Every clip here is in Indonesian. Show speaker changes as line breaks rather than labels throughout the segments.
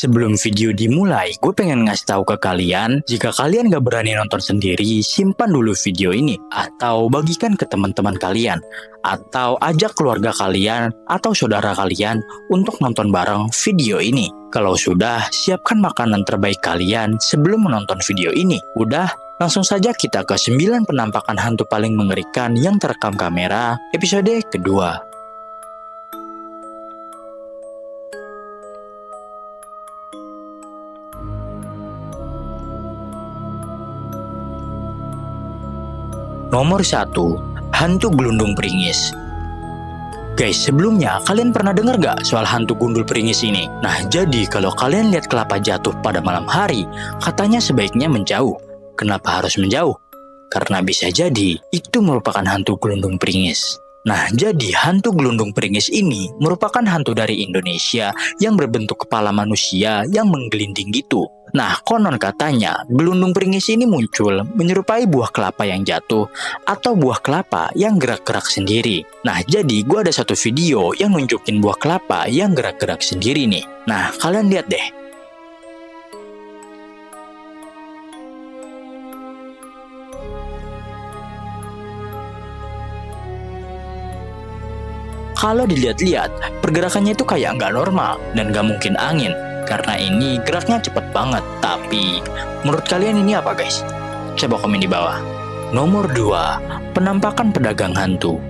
Sebelum video dimulai, gue pengen ngasih tahu ke kalian, jika kalian gak berani nonton sendiri, simpan dulu video ini, atau bagikan ke teman-teman kalian, atau ajak keluarga kalian, atau saudara kalian untuk nonton bareng video ini. Kalau sudah, siapkan makanan terbaik kalian sebelum menonton video ini. Udah, langsung saja kita ke 9 penampakan hantu paling mengerikan yang terekam kamera, episode kedua. Nomor 1. Hantu gelundung peringis. Guys, sebelumnya kalian pernah dengar gak soal hantu gundul peringis ini? Nah, jadi kalau kalian lihat kelapa jatuh pada malam hari, katanya sebaiknya menjauh. Kenapa harus menjauh? Karena bisa jadi itu merupakan hantu gelundung peringis. Nah, jadi hantu gelundung peringis ini merupakan hantu dari Indonesia yang berbentuk kepala manusia yang menggelinding gitu. Nah, konon katanya gelundung peringis ini muncul menyerupai buah kelapa yang jatuh atau buah kelapa yang gerak-gerak sendiri. Nah, jadi gue ada satu video yang nunjukin buah kelapa yang gerak-gerak sendiri nih. Nah, kalian lihat deh. Kalau dilihat-lihat, pergerakannya itu kayak nggak normal dan nggak mungkin angin. Karena ini geraknya cepet banget. Tapi, menurut kalian ini apa guys? Coba komen di bawah. Nomor 2. Penampakan pedagang hantu.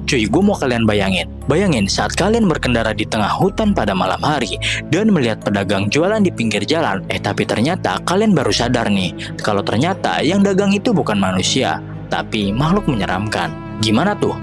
Cuy, gue mau kalian bayangin saat kalian berkendara di tengah hutan pada malam hari dan melihat pedagang jualan di pinggir jalan. Tapi ternyata kalian baru sadar nih, kalau ternyata yang dagang itu bukan manusia, tapi makhluk menyeramkan. Gimana tuh?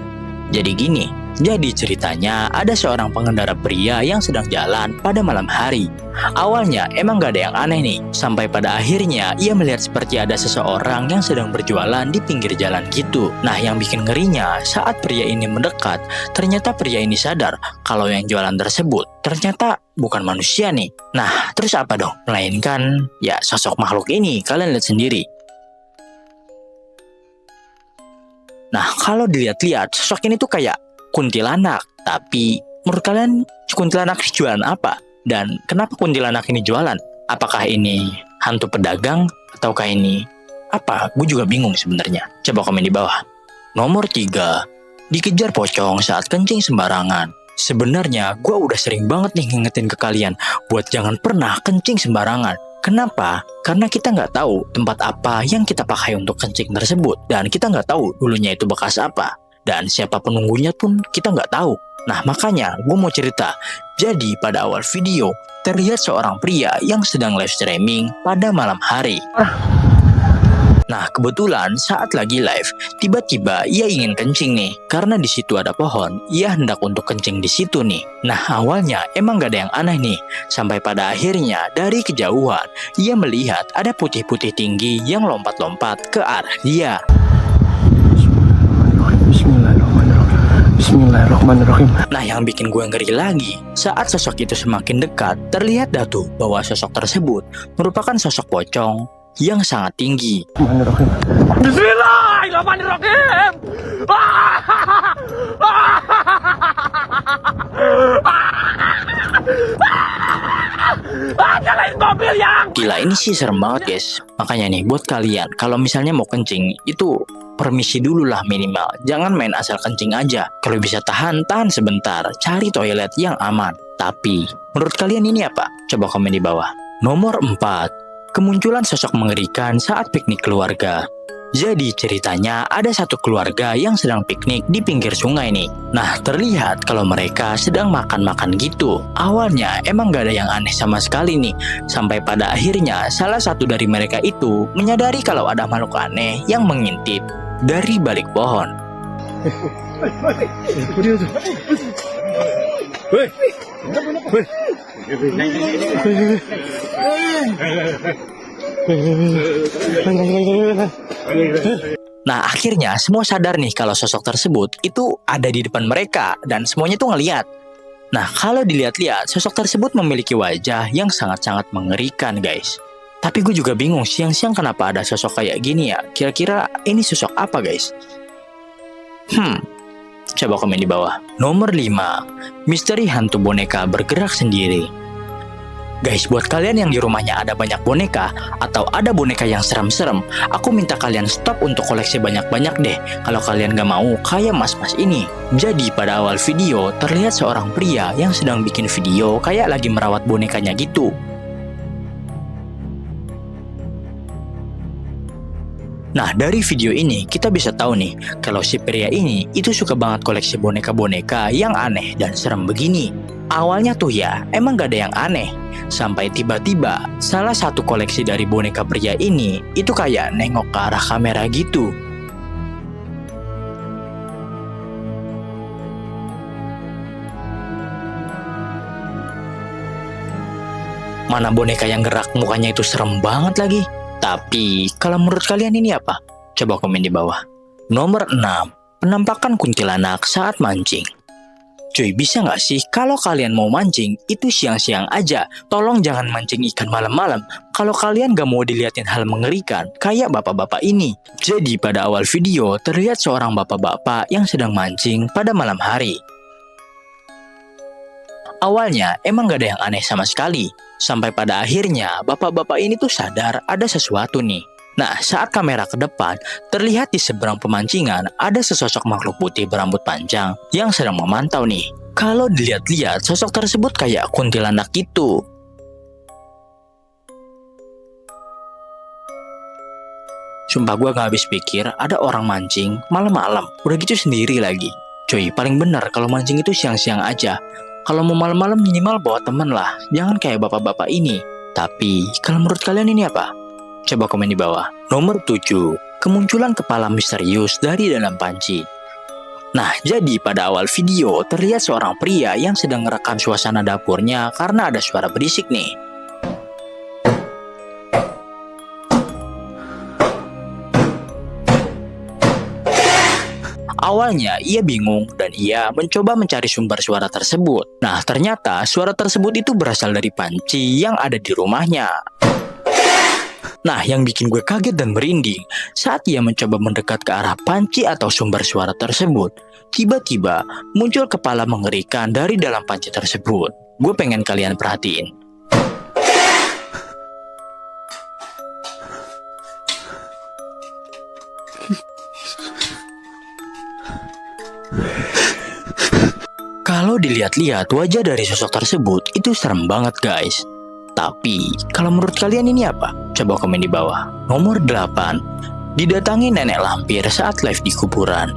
Jadi gini. Jadi ceritanya ada seorang pengendara pria yang sedang jalan pada malam hari. Awalnya emang gak ada yang aneh nih, sampai pada akhirnya ia melihat seperti ada seseorang yang sedang berjualan di pinggir jalan gitu. Nah, yang bikin ngerinya saat pria ini mendekat, ternyata pria ini sadar kalau yang jualan tersebut ternyata bukan manusia nih. Nah, terus apa dong? Melainkan ya sosok makhluk ini, kalian lihat sendiri. Nah, kalau dilihat-lihat sosok ini tuh kayak kuntilanak. Tapi menurut kalian kuntilanak ini jualan apa? Dan kenapa kuntilanak ini jualan? Apakah ini hantu pedagang? Ataukah ini apa? Gue juga bingung sebenarnya. Coba komen di bawah. Nomor 3. Dikejar pocong saat kencing sembarangan. Sebenarnya gue udah sering banget nih ngingetin ke kalian buat jangan pernah kencing sembarangan. Kenapa? Karena kita nggak tahu tempat apa yang kita pakai untuk kencing tersebut. Dan kita nggak tahu dulunya itu bekas apa. Dan siapa penunggunya pun kita nggak tahu. Nah, makanya gue mau cerita. Jadi pada awal video, terlihat seorang pria yang sedang live streaming pada malam hari. Nah, kebetulan saat lagi live, tiba-tiba ia ingin kencing nih. Karena di situ ada pohon, ia hendak untuk kencing di situ nih. Nah, awalnya emang gak ada yang aneh nih. Sampai pada akhirnya dari kejauhan, ia melihat ada putih-putih tinggi yang lompat-lompat ke arah dia. Bismillahirrahmanirrahim. Nah, yang bikin gue ngeri lagi, saat sosok itu semakin dekat, terlihat dah tuh bahwa sosok tersebut merupakan sosok pocong yang sangat tinggi. Bismillahirrahmanirrahim. Gila, ini sih serem banget guys. Makanya nih buat kalian, kalau misalnya mau kencing itu permisi dulu lah minimal. Jangan main asal kencing aja. Kalau bisa tahan sebentar. Cari toilet yang aman. Tapi menurut kalian ini apa? Coba komen di bawah. Nomor 4. Kemunculan sosok mengerikan saat piknik keluarga. Jadi ceritanya ada satu keluarga yang sedang piknik di pinggir sungai nih. Nah, terlihat kalau mereka sedang makan-makan gitu. Awalnya emang gak ada yang aneh sama sekali nih. Sampai pada akhirnya salah satu dari mereka itu menyadari kalau ada makhluk aneh yang mengintip dari balik pohon. Nah, akhirnya semua sadar nih kalau sosok tersebut itu ada di depan mereka dan semuanya tuh ngeliat. Nah, kalau dilihat-lihat sosok tersebut memiliki wajah yang sangat-sangat mengerikan guys. Tapi gue juga bingung siang-siang kenapa ada sosok kayak gini ya. Kira-kira ini sosok apa guys? Coba komen di bawah. Nomor 5. Misteri hantu boneka bergerak sendiri. Guys, buat kalian yang di rumahnya ada banyak boneka atau ada boneka yang serem-serem, aku minta kalian stop untuk koleksi banyak-banyak deh kalau kalian gak mau kayak mas-mas ini. Jadi pada awal video terlihat seorang pria yang sedang bikin video kayak lagi merawat bonekanya gitu. Nah, dari video ini kita bisa tahu nih kalau si pria ini itu suka banget koleksi boneka-boneka yang aneh dan serem begini. Awalnya tuh ya emang gak ada yang aneh, sampai tiba-tiba salah satu koleksi dari boneka pria ini itu kayak nengok ke arah kamera gitu. Mana boneka yang gerak mukanya itu serem banget lagi. Tapi kalau menurut kalian ini apa? Coba komen di bawah. Nomor 6. Penampakan kuntilanak saat mancing. Cuy, bisa nggak sih kalau kalian mau mancing itu siang-siang aja? Tolong jangan mancing ikan malam-malam kalau kalian gak mau dilihatin hal mengerikan kayak bapak-bapak ini. Jadi pada awal video terlihat seorang bapak-bapak yang sedang mancing pada malam hari. Awalnya emang gak ada yang aneh sama sekali. Sampai pada akhirnya bapak-bapak ini tuh sadar ada sesuatu nih. Nah, saat kamera ke depan, terlihat di seberang pemancingan ada sesosok makhluk putih berambut panjang yang sedang memantau nih. Kalau dilihat-lihat, sosok tersebut kayak kuntilanak gitu. Sumpah gue gak habis pikir ada orang mancing malam-malam, udah gitu sendiri lagi. Cuy, paling benar kalau mancing itu siang-siang aja. Kalau mau malam-malam minimal bawa temen lah, jangan kayak bapak-bapak ini. Tapi, kalau menurut kalian ini apa? Coba komen di bawah. Nomor 7. Kemunculan kepala misterius dari dalam panci. Nah, jadi pada awal video terlihat seorang pria yang sedang merekam suasana dapurnya karena ada suara berisik nih. Awalnya ia bingung dan ia mencoba mencari sumber suara tersebut. Nah, ternyata suara tersebut itu berasal dari panci yang ada di rumahnya. Nah, yang bikin gue kaget dan merinding, saat ia mencoba mendekat ke arah panci atau sumber suara tersebut, tiba-tiba muncul kepala mengerikan dari dalam panci tersebut. Gue pengen kalian perhatiin. Kalau dilihat-lihat wajah dari sosok tersebut itu serem banget guys. Tapi kalau menurut kalian ini apa? Coba komen di bawah. Nomor 8. Didatangi nenek lampir saat live di kuburan.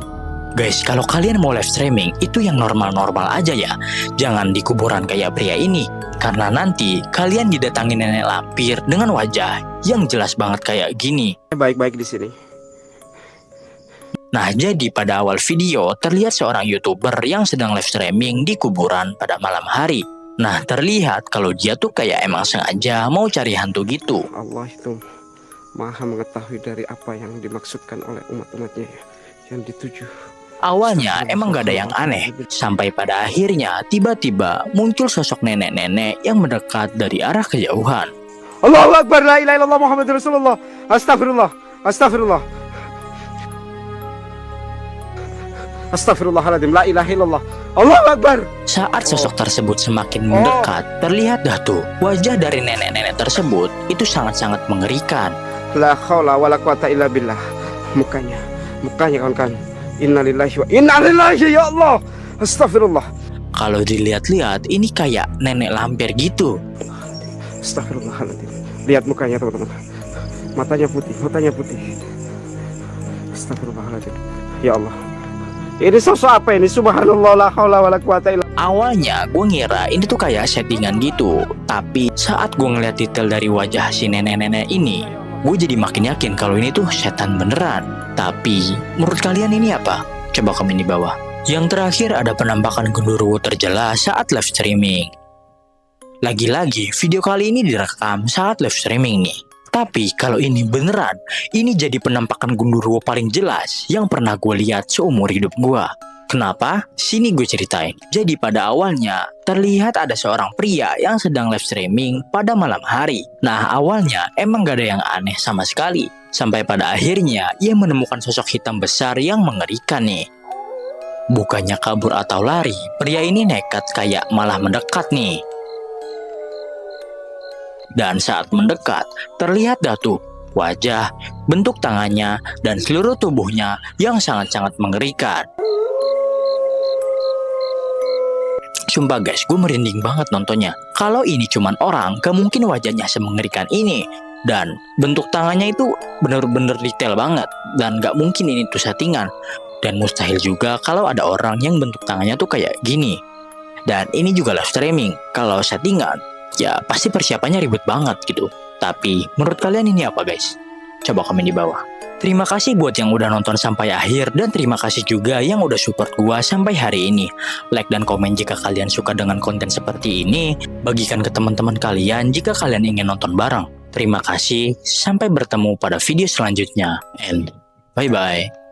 Guys, kalau kalian mau live streaming itu yang normal-normal aja ya. Jangan di kuburan kayak pria ini. Karena nanti kalian didatangi nenek lampir dengan wajah yang jelas banget kayak gini.
Baik-baik di sini.
Nah, jadi pada awal video terlihat seorang YouTuber yang sedang live streaming di kuburan pada malam hari. Nah, terlihat kalau dia tuh kayak emang sengaja mau cari hantu gitu.
Allah itu maha mengetahui dari apa yang dimaksudkan oleh umat-umatnya yang dituju.
Awalnya emang gak ada yang aneh, sampai pada akhirnya tiba-tiba muncul sosok nenek-nenek yang mendekat dari arah kejauhan.
Allahu Akbar, la ilaha illallah Muhammadur Rasulullah. Astagfirullah, astagfirullah. Astagfirullahaladzim, la ilaha illallah. Allahu Akbar.
Saat sosok tersebut semakin mendekat, terlihat dah tuh wajah dari nenek-nenek tersebut itu sangat-sangat mengerikan.
La haula wala quwata illa billah. Mukanya kawan-kawan. Innalillahi wa inna ilaihi ya Allah. Astagfirullah.
Kalau dilihat-lihat ini kayak nenek lampir gitu.
Astagfirullahaladzim. Lihat mukanya teman-teman. Matanya putih. Astagfirullahaladzim. Ya Allah. Ini sosok apa ini? Subhanallah, la haula wala quwata illa.
Awalnya gue ngira ini tuh kayak settingan gitu. Tapi saat gue ngeliat detail dari wajah si nenek-nenek ini, gue jadi makin yakin kalau ini tuh setan beneran. Tapi menurut kalian ini apa? Coba komen di bawah. Yang terakhir ada penampakan genderuwo terjelas saat live streaming. Lagi-lagi video kali ini direkam saat live streaming nih. Tapi kalau ini beneran, ini jadi penampakan genderuwo paling jelas yang pernah gue lihat seumur hidup gue. Kenapa? Sini gue ceritain. Jadi pada awalnya, terlihat ada seorang pria yang sedang live streaming pada malam hari. Nah awalnya emang gak ada yang aneh sama sekali. Sampai pada akhirnya, ia menemukan sosok hitam besar yang mengerikan nih. Bukannya kabur atau lari, pria ini nekat kayak malah mendekat nih. Dan saat mendekat, terlihat dah tuh wajah, bentuk tangannya, dan seluruh tubuhnya yang sangat-sangat mengerikan. Sumpah guys, gue merinding banget nontonnya. Kalau ini cuman orang, gak mungkin wajahnya semengerikan ini. Dan bentuk tangannya itu bener-bener detail banget. Dan gak mungkin ini tuh settingan. Dan mustahil juga kalau ada orang yang bentuk tangannya tuh kayak gini. Dan ini juga live streaming. Kalau settingan, ya pasti persiapannya ribet banget gitu. Tapi menurut kalian ini apa guys? Coba komen di bawah. Terima kasih buat yang udah nonton sampai akhir, dan terima kasih juga yang udah support gua sampai hari ini. Like dan komen jika kalian suka dengan konten seperti ini. Bagikan ke teman-teman kalian jika kalian ingin nonton bareng. Terima kasih, sampai bertemu pada video selanjutnya. And bye-bye.